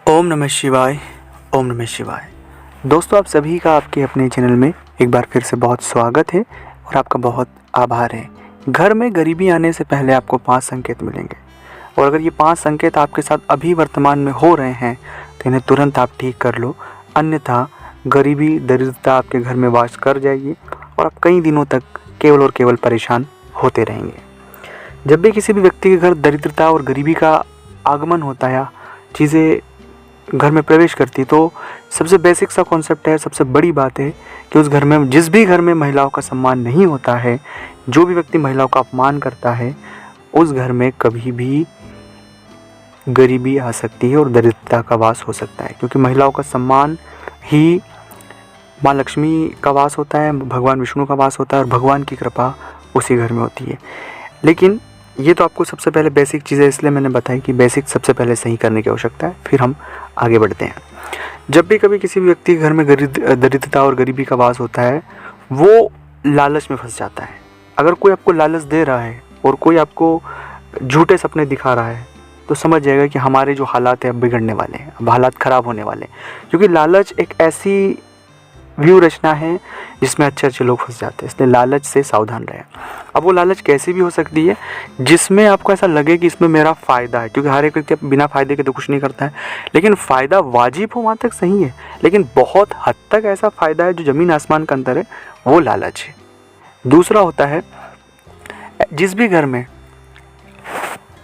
ओम नमः शिवाय। ओम नमः शिवाय। दोस्तों, आप सभी का आपके अपने चैनल में एक बार फिर से बहुत स्वागत है और आपका बहुत आभार है। घर में गरीबी आने से पहले आपको 5 संकेत मिलेंगे और अगर ये 5 संकेत आपके साथ अभी वर्तमान में हो रहे हैं तो इन्हें तुरंत आप ठीक कर लो, अन्यथा गरीबी दरिद्रता आपके घर में वास कर जाएगी और आप कई दिनों तक केवल और केवल परेशान होते रहेंगे। जब भी किसी भी व्यक्ति के घर दरिद्रता और गरीबी का आगमन होता है या चीज़ें घर में प्रवेश करती, तो सबसे बेसिक सा कॉन्सेप्ट है, सबसे बड़ी बात है कि उस घर में, जिस भी घर में महिलाओं का सम्मान नहीं होता है, जो भी व्यक्ति महिलाओं का अपमान करता है, उस घर में कभी भी गरीबी आ सकती है और दरिद्रता का वास हो सकता है, क्योंकि महिलाओं का सम्मान ही माँ लक्ष्मी का वास होता है, भगवान विष्णु का वास होता है और भगवान की कृपा उसी घर में होती है। लेकिन ये तो आपको सबसे पहले बेसिक चीज़ें इसलिए मैंने बताई कि बेसिक सबसे पहले सही करने की आवश्यकता है, फिर हम आगे बढ़ते हैं। जब भी कभी किसी भी व्यक्ति के घर में दरिद्रता और गरीबी का वास होता है, वो लालच में फंस जाता है। अगर कोई आपको लालच दे रहा है और कोई आपको झूठे सपने दिखा रहा है तो समझ जाएगा कि हमारे जो हालात हैं अब बिगड़ने वाले हैं, अब हालात ख़राब होने वाले हैं, क्योंकि लालच एक ऐसी व्यू रचना है जिसमें अच्छे अच्छे लोग फंस जाते हैं। इसलिए लालच से सावधान रहें। अब वो लालच कैसी भी हो सकती है जिसमें आपको ऐसा लगे कि इसमें मेरा फ़ायदा है, क्योंकि हर एक व्यक्ति बिना फ़ायदे के तो कुछ नहीं करता है, लेकिन फ़ायदा वाजिब हो वहाँ तक सही है, लेकिन बहुत हद तक ऐसा फ़ायदा है जो ज़मीन आसमान का अंतर है, वो लालच है। दूसरा होता है, जिस भी घर में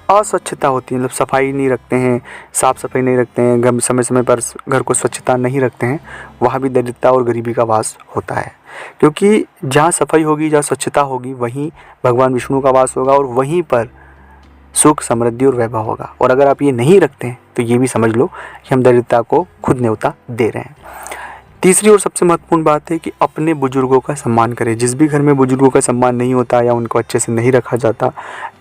अस्वच्छता होती है, मतलब सफाई नहीं रखते हैं, साफ़ सफाई नहीं रखते हैं, घर समय समय पर घर को स्वच्छता नहीं रखते हैं, वहाँ भी दरिद्रता और गरीबी का वास होता है। क्योंकि जहाँ सफाई होगी, जहाँ स्वच्छता होगी, वहीं भगवान विष्णु का वास होगा और वहीं पर सुख, समृद्धि और वैभव होगा। और अगर आप ये नहीं रखते हैं तो ये भी समझ लो कि हम दरिद्रता को खुद न्योता दे रहे हैं। तीसरी और सबसे महत्वपूर्ण बात है कि अपने बुजुर्गों का सम्मान करें। जिस भी घर में बुजुर्गों का सम्मान नहीं होता या उनको अच्छे से नहीं रखा जाता,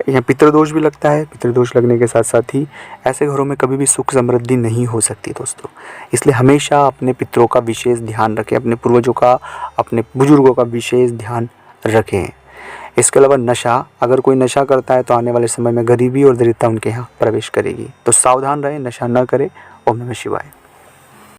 या पितृदोष भी लगता है, पितृदोष लगने के साथ साथ ही ऐसे घरों में कभी भी सुख समृद्धि नहीं हो सकती दोस्तों। इसलिए हमेशा अपने पितरों का विशेष ध्यान रखें, अपने पूर्वजों का, अपने बुजुर्गों का विशेष ध्यान रखें। इसके अलावा नशा, अगर कोई नशा करता है तो आने वाले समय में गरीबी और दरिद्रता उनके यहाँ प्रवेश करेगी। तो सावधान रहें, नशा न करें। ओम नमः शिवाय।